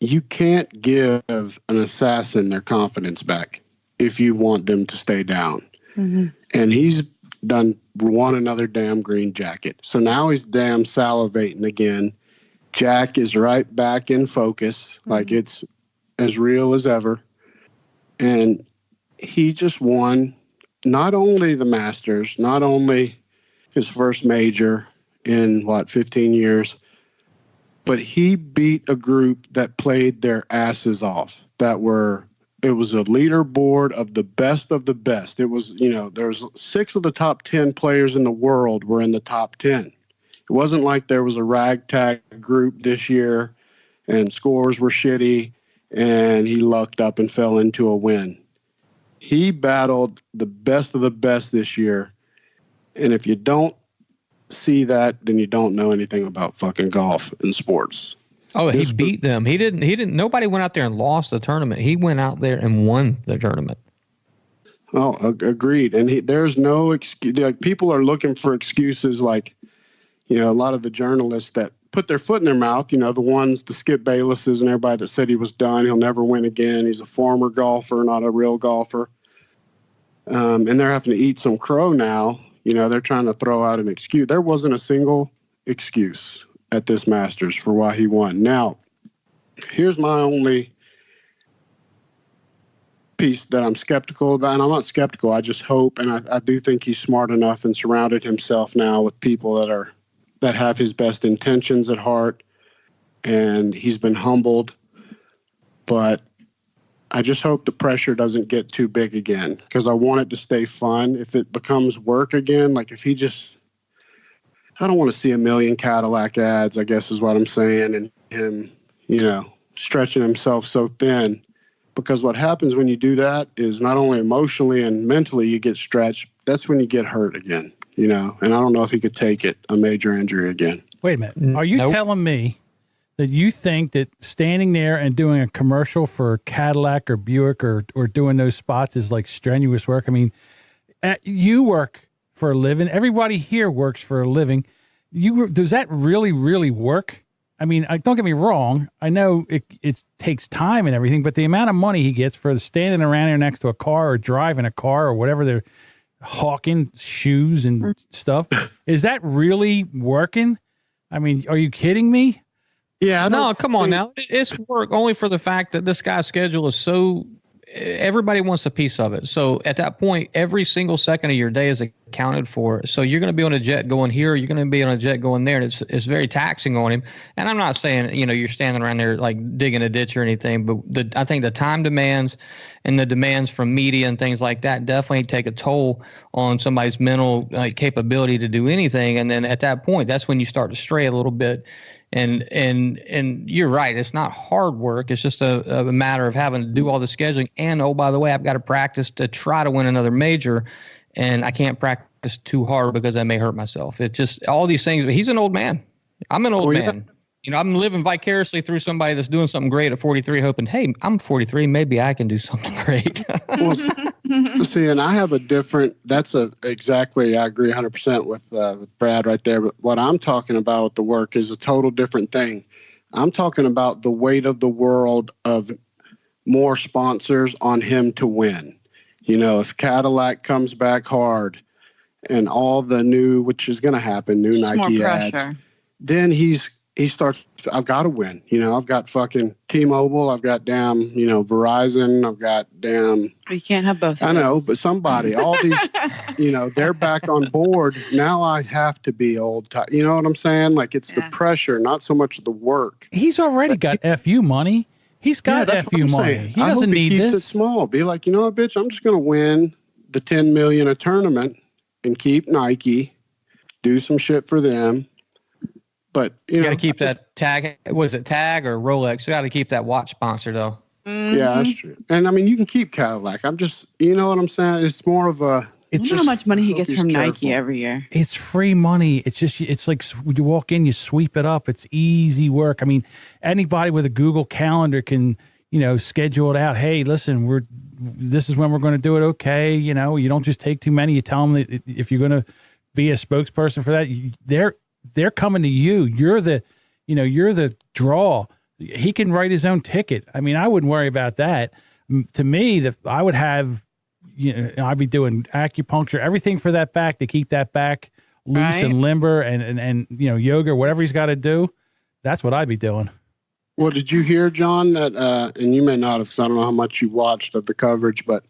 Speaker 3: you can't give an assassin their confidence back if you want them to stay down. Mm-hmm. And he's won another damn green jacket. So now he's damn salivating again. Jack is right back in focus, like it's as real as ever. And he just won not only the Masters, not only his first major in 15 years, but he beat a group that played their asses off. It was a leaderboard of the best of the best. It was, there's 6 of the top 10 players in the world were in the top 10. It wasn't like there was a ragtag group this year and scores were shitty and he lucked up and fell into a win. He battled the best of the best this year. And if you don't see that, then you don't know anything about fucking golf and sports.
Speaker 4: Oh, he beat them. He didn't. Nobody went out there and lost the tournament. He went out there and won the tournament.
Speaker 3: Oh, agreed. And there's no excuse. Like, people are looking for excuses, like, a lot of the journalists that put their foot in their mouth, the Skip Baylesses and everybody that said he was done, he'll never win again. He's a former golfer, not a real golfer. And they're having to eat some crow now. They're trying to throw out an excuse. There wasn't a single excuse at this Masters for why he won. Now, here's my only piece that I'm skeptical about, and I'm not skeptical. I just hope, and I do think he's smart enough and surrounded himself now with people that have his best intentions at heart, and he's been humbled. But I just hope the pressure doesn't get too big again, because I want it to stay fun. If it becomes work again, like if he just, I don't want to see a million Cadillac ads, I guess is what I'm saying, and him, stretching himself so thin. Because what happens when you do that is not only emotionally and mentally you get stretched, that's when you get hurt again, and I don't know if he could take it, a major injury again.
Speaker 6: Wait a minute. Are you telling me that you think that standing there and doing a commercial for Cadillac or Buick or doing those spots is like strenuous work? I mean, you work for a living. Everybody here works for a living. Does that really, really work? I mean, don't get me wrong. I know it takes time and everything, but the amount of money he gets for standing around here next to a car or driving a car or whatever they're hawking, shoes and stuff, is that really working? I mean, are you kidding me?
Speaker 4: Yeah. No, come on now. It's work only for the fact that this guy's schedule is so, everybody wants a piece of it. So at that point, every single second of your day is accounted for. So you're going to be on a jet going here, you're going to be on a jet going there, and it's very taxing on him. And I'm not saying, you're standing around there like digging a ditch or anything, but I think the time demands and the demands from media and things like that definitely take a toll on somebody's mental capability to do anything. And then at that point, that's when you start to stray a little bit. And you're right. It's not hard work. It's just a matter of having to do all the scheduling. And, oh, by the way, I've got to practice to try to win another major, and I can't practice too hard because I may hurt myself. It's just all these things. But he's an old man. I'm an old man. I'm living vicariously through somebody that's doing something great at 43, hoping, hey, I'm 43. Maybe I can do something great.
Speaker 3: Well, see, and I have exactly, I agree 100% with Brad right there. But what I'm talking about with the work is a total different thing. I'm talking about the weight of the world of more sponsors on him to win. If Cadillac comes back hard and all the new, which is going to happen, new Nike ads, then he starts, I've got to win. I've got fucking T-Mobile. I've got damn, Verizon. I've got damn.
Speaker 7: You can't have both.
Speaker 3: I know, but somebody, all these, they're back on board. Now I have to be old. You know what I'm saying? Like, it's the pressure, not so much the work.
Speaker 6: He's already got FU money. He's got FU money.
Speaker 3: Saying.
Speaker 6: He doesn't need this.
Speaker 3: Keeps it small. Be like, you know what, bitch? I'm just going to win the $10 million a tournament and keep Nike, do some shit for them. But
Speaker 4: you got to keep that tag. Was it tag or Rolex? You got to keep that watch sponsor though.
Speaker 3: Yeah, that's true. And I mean, you can keep Cadillac. I'm just, you know what I'm saying? It's more of a.
Speaker 7: I wonder how much money he gets from Nike every year.
Speaker 6: It's free money. It's just, it's like when you walk in, you sweep it up. It's easy work. I mean, anybody with a Google Calendar can, you know, schedule it out. Hey, listen, this is when we're going to do it. Okay. You know, you don't just take too many. You tell them that if you're going to be a spokesperson for that, they're coming to you. You're the draw. He can write his own ticket. I mean, I wouldn't worry about that. To me, I would have, you know, I'd be doing acupuncture, everything for that back to keep that back loose and limber, and you know, yoga, whatever he's got to do. That's what I'd be doing.
Speaker 3: Well, did you hear, John, that, and you may not have, because I don't know how much you watched of the coverage, but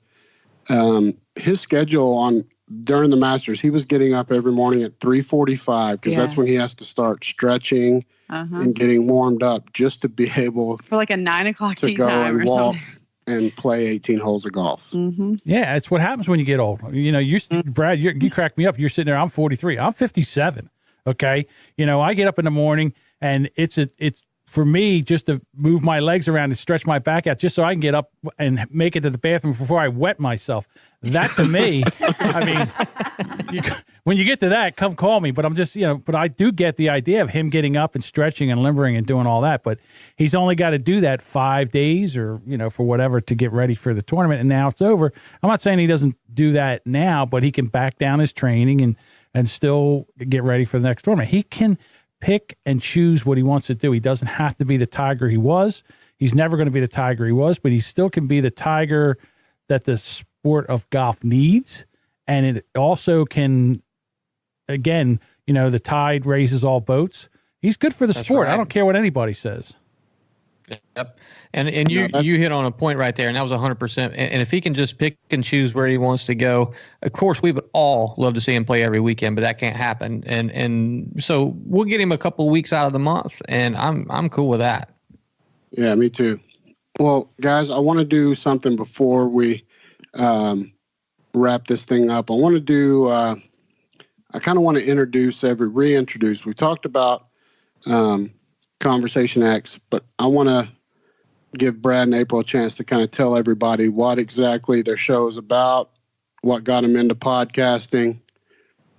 Speaker 3: his schedule during the Masters, he was getting up every morning at 3:45 because that's when he has to start stretching and getting warmed up just to be able
Speaker 7: for like a 9 o'clock
Speaker 3: to
Speaker 7: tea
Speaker 3: go
Speaker 7: time
Speaker 3: and
Speaker 7: or
Speaker 3: walk
Speaker 7: something.
Speaker 3: and play 18 holes of golf.
Speaker 6: Yeah, it's what happens when you get old. You know, Brad, you crack me up. You're sitting there. I'm 43. I'm 57. Okay, you know, I get up in the morning and it's for me just to move my legs around and stretch my back out just so I can get up and make it to the bathroom before I wet myself. That to me, I mean, when you get to that, come call me. But I'm just, you know, but I do get the idea of him getting up and stretching and limbering and doing all that. But he's only got to do that 5 days or, you know, for whatever to get ready for the tournament. And now it's over. I'm not saying he doesn't do that now, but he can back down his training and still get ready for the next tournament. He can pick and choose what he wants to do. He doesn't have to be the Tiger he was. He's never going to be the Tiger he was, but he still can be the Tiger that the sport of golf needs. And it also can, again, you know, the tide raises all boats. He's good for the sport. Right. I don't care what anybody says.
Speaker 4: Yep. And you hit on a point right there, and that was 100%. And if he can just pick and choose where he wants to go, of course, we would all love to see him play every weekend, but that can't happen. And so we'll get him a couple of weeks out of the month, and I'm cool with that.
Speaker 3: Yeah, me too. Well, guys, I want to do something before we wrap this thing up. I want to do. I kind of want to reintroduce. We talked about Conversation X, but I want to give Brad and April a chance to kind of tell everybody what exactly their show is about, what got them into podcasting,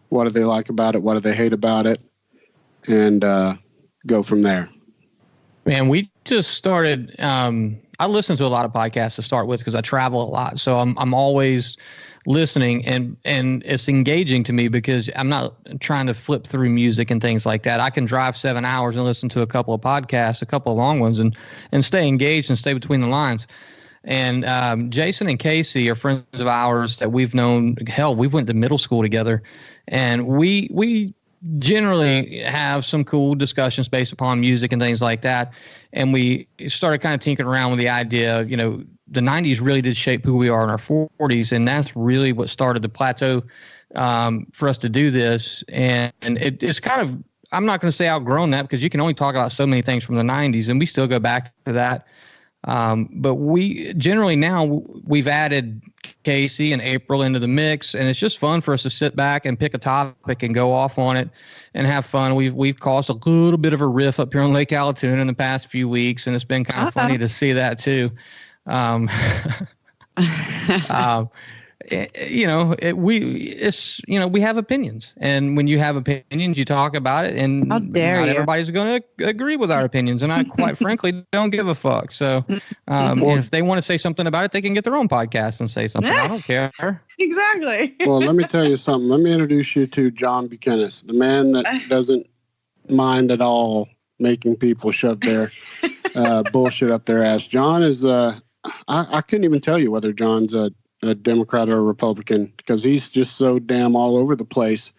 Speaker 3: what do they like about it, what do they hate about it, and go from there.
Speaker 4: Man, we just started. I listen to a lot of podcasts to start with because I travel a lot, so I'm always listening, and it's engaging to me because I'm not trying to flip through music and things like that. I can drive 7 hours and listen to a couple of podcasts, a couple of long ones, and stay engaged and stay between the lines. And Jason and Casey are friends of ours that we've known. Hell, we went to middle school together, and we generally have some cool discussions based upon music and things like that. And we started kind of tinkering around with the idea, you know, the 90s really did shape who we are in our 40s. And that's really what started the plateau for us to do this. And it's kind of, I'm not going to say outgrown that because you can only talk about so many things from the 90s and we still go back to that. But we generally now we've added Casey and April into the mix, and it's just fun for us to sit back and pick a topic and go off on it and have fun. We've caused a little bit of a riff up here on Lake Allatoona in the past few weeks, and it's been kind of funny to see that too. We have opinions, and when you have opinions, you talk about it, and not everybody's going to agree with our opinions, and I quite frankly don't give a fuck. So if they want to say something about it, they can get their own podcast and say something. I don't care.
Speaker 7: Exactly.
Speaker 3: Well, let me tell you something. Let me introduce you to John Buchanan, the man that doesn't mind at all making people shove their bullshit up their ass. John is I couldn't even tell you whether John's a Democrat or a Republican because he's just so damn all over the place.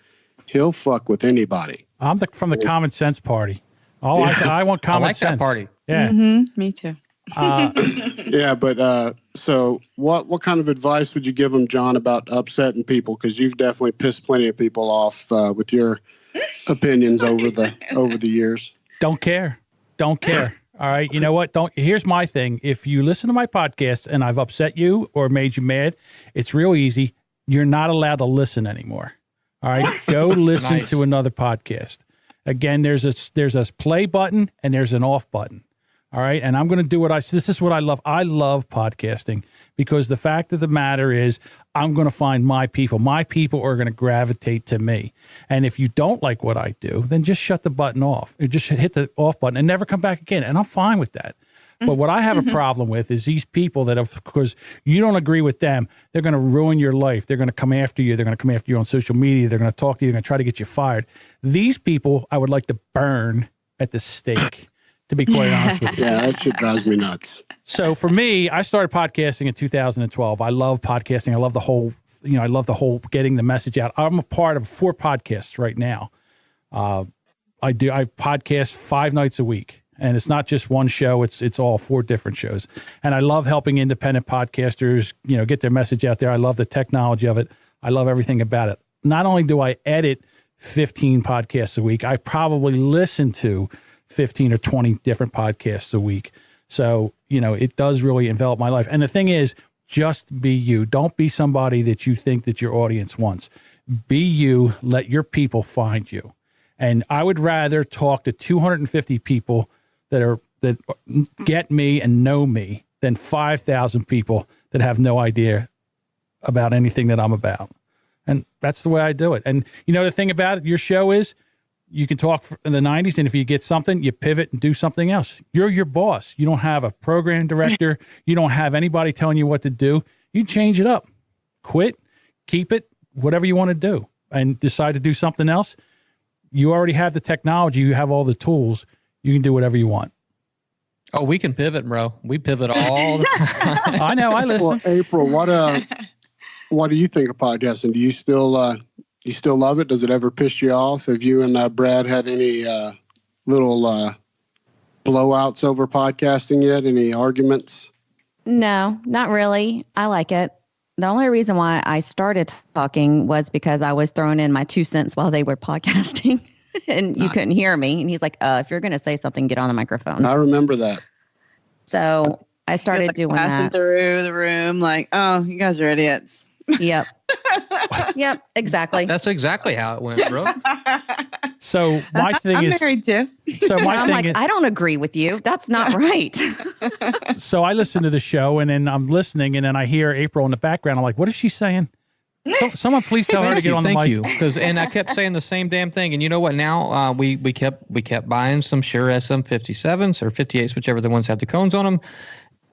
Speaker 3: He'll fuck with anybody.
Speaker 6: I'm from the Common Sense Party. I want common sense.
Speaker 4: That party.
Speaker 6: Yeah.
Speaker 7: Mm-hmm, me too.
Speaker 3: Yeah, but so what kind of advice would you give him, John, about upsetting people? Because you've definitely pissed plenty of people off with your opinions over the years.
Speaker 6: Don't care. All right. You know what? Here's my thing. If you listen to my podcast and I've upset you or made you mad, it's real easy. You're not allowed to listen anymore. All right. Go listen to another podcast. Again, there's a play button and there's an off button. All right. And I'm going to do this is what I love. I love podcasting because the fact of the matter is I'm going to find my people. My people are going to gravitate to me. And if you don't like what I do, then just shut the button off. You just hit the off button and never come back again. And I'm fine with that. But what I have a problem with is these people that, of course, you don't agree with them. They're going to ruin your life. They're going to come after you. They're going to come after you on social media. They're going to talk to you. They're going to try to get you fired. These people I would like to burn at the stake, to be quite honest with you.
Speaker 3: Yeah, that shit drives me nuts.
Speaker 6: So for me, I started podcasting in 2012. I love podcasting. I love the whole, getting the message out. I'm a part of 4 podcasts right now. I podcast 5 nights a week. And it's not just one show, it's all 4 different shows. And I love helping independent podcasters, get their message out there. I love the technology of it. I love everything about it. Not only do I edit 15 podcasts a week, I probably listen to 15 or 20 different podcasts a week. So, it does really envelop my life. And the thing is, just be you. Don't be somebody that you think that your audience wants. Be you. Let your people find you. And I would rather talk to 250 people that get me and know me than 5,000 people that have no idea about anything that I'm about. And that's the way I do it. And the thing about it, your show is you can talk in the 90s, and if you get something, you pivot and do something else. You're your boss. You don't have a program director. You don't have anybody telling you what to do. You change it up, quit, keep it, whatever you want to do, and decide to do something else. You already have the technology. You have all the tools. You can do whatever you want.
Speaker 4: Oh, we can pivot, bro. We pivot all the time.
Speaker 6: I know. I listen.
Speaker 3: Well, April, what do you think of podcasting? Do you still love it? Does it ever piss you off? Have you and Brad had any little blowouts over podcasting yet? Any arguments?
Speaker 5: No, not really. I like it. The only reason why I started talking was because I was throwing in my 2 cents while they were podcasting. And you couldn't hear me. And he's like, if you're going to say something, get on the microphone.
Speaker 3: I remember that.
Speaker 5: So I started doing
Speaker 7: passing
Speaker 5: that.
Speaker 7: Through the room like, oh, you guys are idiots.
Speaker 5: Yep. Yep, exactly.
Speaker 4: That's exactly how it went, bro.
Speaker 6: So my thing
Speaker 7: I'm
Speaker 6: is...
Speaker 7: married too.
Speaker 6: So my
Speaker 5: I'm
Speaker 6: thing
Speaker 5: like,
Speaker 6: is...
Speaker 5: I don't agree with you. That's not right.
Speaker 6: So I listen to the show, and then I'm listening, and then I hear April in the background. I'm like, what is she saying? Someone please tell her to get on the mic.
Speaker 4: Thank you. And I kept saying the same damn thing. And you know what? Now we kept buying some Shure SM57s or 58s, whichever the ones have the cones on them.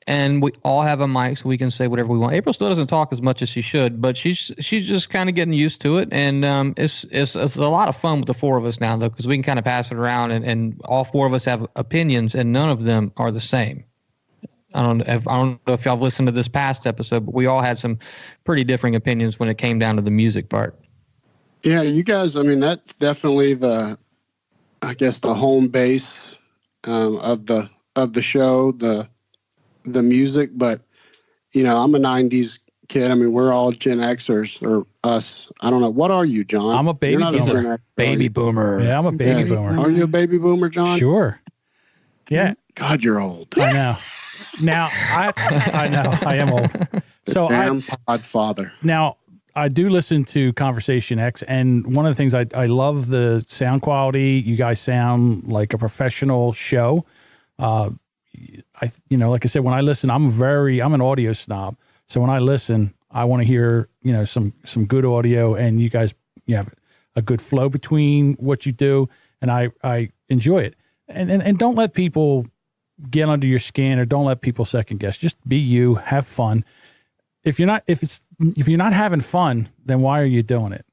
Speaker 4: And we all have a mic, so we can say whatever we want. April still doesn't talk as much as she should, but she's just kind of getting used to it. And it's a lot of fun with the 4 of us now, though, because we can kind of pass it around, and all 4 of us have opinions, and none of them are the same. I don't know if y'all listened to this past episode, but we all had some pretty differing opinions when it came down to the music part.
Speaker 3: Yeah, you guys, I mean, that's definitely the home base of the show, the music. But, I'm a 90s kid. I mean, we're all Gen Xers, or us. I don't know. What are you, John?
Speaker 6: I'm a baby boomer.
Speaker 4: Baby boomer.
Speaker 6: Yeah, I'm a baby boomer.
Speaker 3: Are you a baby boomer, John?
Speaker 6: Sure. Yeah.
Speaker 3: God, you're old.
Speaker 6: I know. Now, I know I am old. So
Speaker 3: Damn podfather.
Speaker 6: Now, I do listen to Conversation X, and one of the things I love the sound quality. You guys sound like a professional show. Like I said, when I listen, I'm an audio snob. So when I listen, I want to hear, some good audio, and you guys, have a good flow between what you do, and I enjoy it. And don't let people get under your skin, or don't let people second guess. Just be you, have fun. If you're not having fun, then why are you doing it?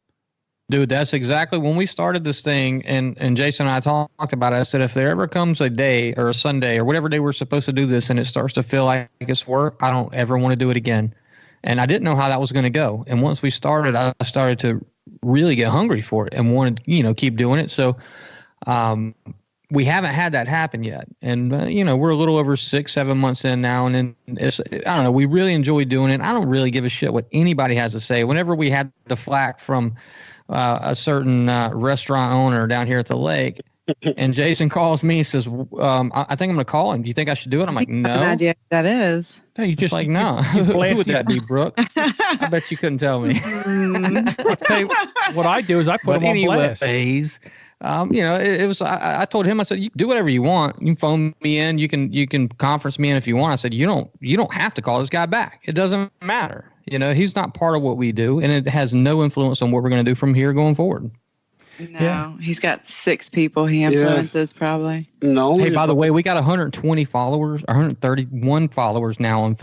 Speaker 4: Dude, that's exactly when we started this thing, and Jason and I talked about it. I said, if there ever comes a day or a Sunday or whatever day we're supposed to do this, and it starts to feel like it's work, I don't ever want to do it again. And I didn't know how that was going to go. And once we started, I started to really get hungry for it and wanted, keep doing it. So, we haven't had that happen yet. And, we're a little over 6-7 months in now. And then I don't know, we really enjoy doing it. I don't really give a shit what anybody has to say. Whenever we had the flack from a certain restaurant owner down here at the lake, and Jason calls me and says, I think I'm going to call him. Do you think I should do it? I'm like, no.
Speaker 7: An idea that is.
Speaker 6: No, you just
Speaker 4: like, no. Who would that be, Brooke? I bet you couldn't tell me.
Speaker 6: I'll tell you what I do is I put them on blast.
Speaker 4: it was. I told him, I said, you do whatever you want. You can phone me in. You can conference me in if you want. I said, you don't have to call this guy back. It doesn't matter. He's not part of what we do, and it has no influence on what we're going to do from here going forward.
Speaker 7: No, he's got 6 people he influences probably.
Speaker 3: No.
Speaker 4: Hey, by the way, we got 120 followers, 131 followers now on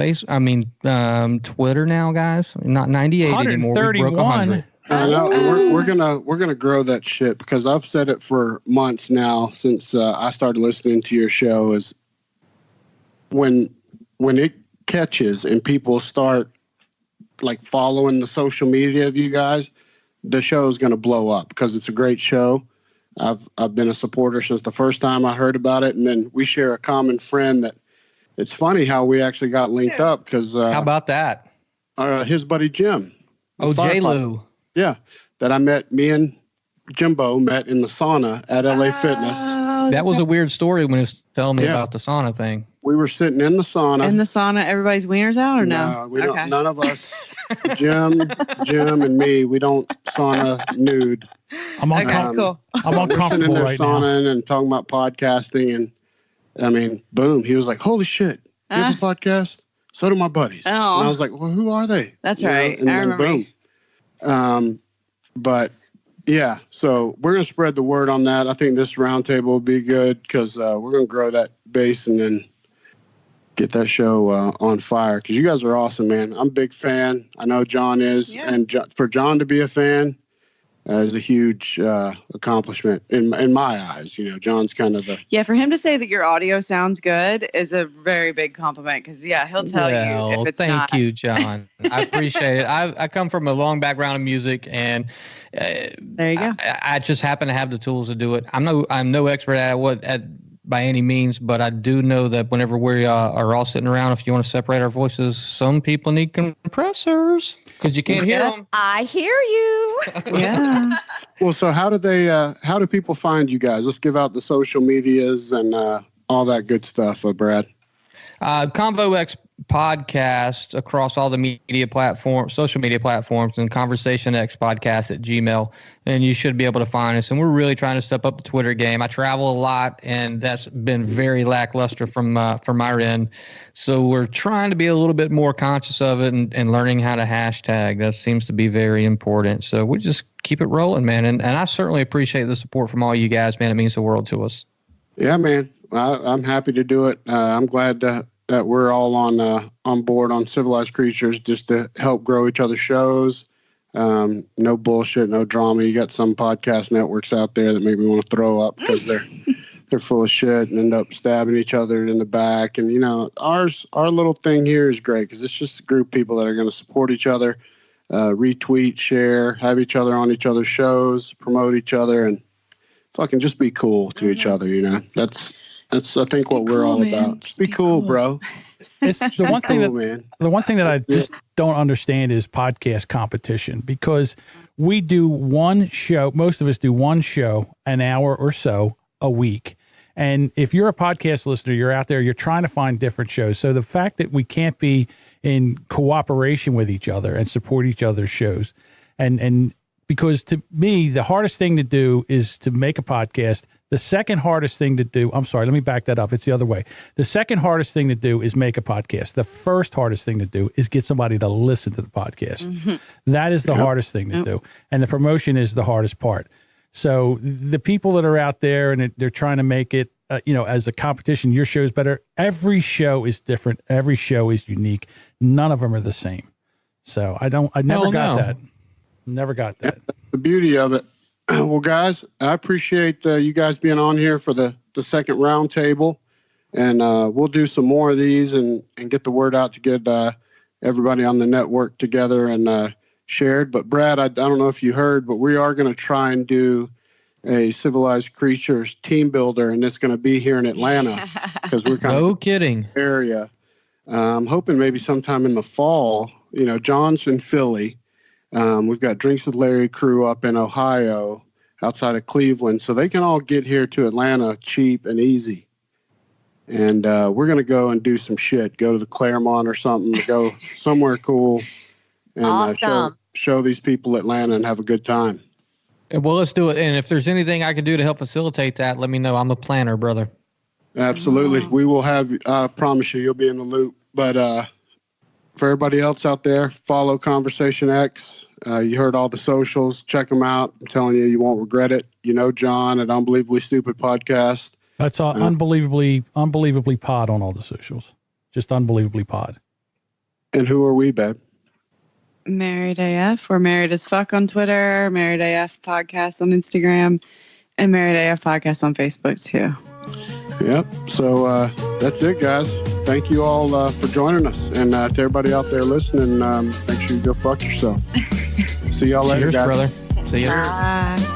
Speaker 4: Twitter now, guys. Not 98 anymore. We broke 100.
Speaker 3: We're gonna grow that shit, because I've said it for months now since I started listening to your show. Is when it catches and people start like following the social media of you guys, the show is going to blow up, because it's a great show. I've been a supporter since the first time I heard about it, and then we share a common friend that. It's funny how we actually got linked up, because
Speaker 4: how about that?
Speaker 3: His buddy Jim.
Speaker 4: Oh, J-Lou.
Speaker 3: Yeah, that me and Jimbo met in the sauna at LA Fitness.
Speaker 4: That was a weird story when he was telling me about the sauna thing.
Speaker 3: We were sitting in the sauna.
Speaker 7: In the sauna, everybody's wieners out, or no?
Speaker 3: No, we don't. None of us. Jim, and me, we don't sauna nude.
Speaker 6: I'm uncomfortable. I'm uncomfortable right now.
Speaker 3: Sauning and talking about podcasting, and I mean, boom, he was like, "Holy shit, you have a podcast? So do my buddies."
Speaker 7: Oh.
Speaker 3: And I was like, "Well, who are they?"
Speaker 7: That's right.
Speaker 3: And
Speaker 7: I
Speaker 3: then
Speaker 7: remember.
Speaker 3: Boom. But yeah, so we're gonna spread the word on that. I think this roundtable will be good, because we're gonna grow that base and then get that show on fire, because you guys are awesome, man. I'm a big fan. I know John is, and for John to be a fan is a huge accomplishment in my eyes. John's kind of the
Speaker 7: for him to say that your audio sounds good is a very big compliment, because he'll tell you if it's not.
Speaker 4: Thank you, John. I appreciate it. I come from a long background in music, and
Speaker 7: there you go.
Speaker 4: I just happen to have the tools to do it. I'm no expert at by any means, but I do know that whenever we are all sitting around, if you want to separate our voices, some people need compressors, because you can't hear them.
Speaker 5: I hear you.
Speaker 7: Yeah.
Speaker 3: Well, so how do people find you guys? Let's give out the social medias and all that good stuff, Brad.
Speaker 4: Convo X podcast across all the media platforms, social media platforms, and Conversation X podcast at Gmail, and you should be able to find us. And we're really trying to step up the Twitter game. I travel a lot, and that's been very lackluster from our end. So we're trying to be a little bit more conscious of it and learning how to hashtag. That seems to be very important. So we just keep it rolling, man. And I certainly appreciate the support from all you guys, man. It means the world to us. Yeah,
Speaker 3: man. I'm happy to do it. I'm glad that we're all on board on Civilized Creatures, just to help grow each other's shows. No bullshit, no drama. You got some podcast networks out there that make me want to throw up, because they're full of shit and end up stabbing each other in the back. And our little thing here is great, because it's just a group of people that are going to support each other, retweet, share, have each other on each other's shows, promote each other, and fucking just be cool to each other. That's I think what we're all about. Just be cool, bro.
Speaker 6: It's the one thing the one thing that I just don't understand is podcast competition, because we do one show. Most of us do one show, an hour or so a week. And if you're a podcast listener, you're out there, you're trying to find different shows. So the fact that we can't be in cooperation with each other and support each other's shows, and because to me, the hardest thing to do is to make a podcast. The second hardest thing to do, I'm sorry, let me back that up. It's the other way. The second hardest thing to do is make a podcast. The first hardest thing to do is get somebody to listen to the podcast. Mm-hmm. That is the hardest thing to do. And the promotion is the hardest part. So the people that are out there and they're trying to make it, as a competition, your show is better. Every show is different. Every show is unique. None of them are the same. So I never got that. Never got that.
Speaker 3: That's the beauty of it. Well, guys, I appreciate you guys being on here for the second round table, and we'll do some more of these and get the word out to get everybody on the network together and shared. But Brad, I don't know if you heard, but we are going to try and do a Civilized Creatures team builder, and it's going to be here in Atlanta, because we're kind
Speaker 4: of kidding
Speaker 3: area. I'm hoping maybe sometime in the fall. John's in Philly. We've got Drinks with Larry crew up in Ohio, outside of Cleveland, so they can all get here to Atlanta cheap and easy. And we're going to go and do some shit, go to the Claremont or something, go somewhere cool, and
Speaker 5: awesome.
Speaker 3: show these people Atlanta and have a good time.
Speaker 4: Well, let's do it. And if there's anything I can do to help facilitate that, let me know. I'm a planner, brother.
Speaker 3: Absolutely. We will have, I promise you'll be in the loop. But for everybody else out there, follow Conversation X. You heard all the socials. Check them out. I'm telling you, you won't regret it. You know John at Unbelievably Stupid Podcast.
Speaker 6: That's unbelievably pod on all the socials. Just unbelievably pod.
Speaker 3: And who are we, babe?
Speaker 7: Married AF. We're Married as Fuck on Twitter, Married AF Podcast on Instagram, and Married AF Podcast on Facebook too.
Speaker 3: Yep. So that's it, guys. Thank you all for joining us. And to everybody out there listening, make sure you go fuck yourself. See y'all later,
Speaker 4: Cheers,
Speaker 3: guys.
Speaker 4: brother. See ya.
Speaker 7: Bye.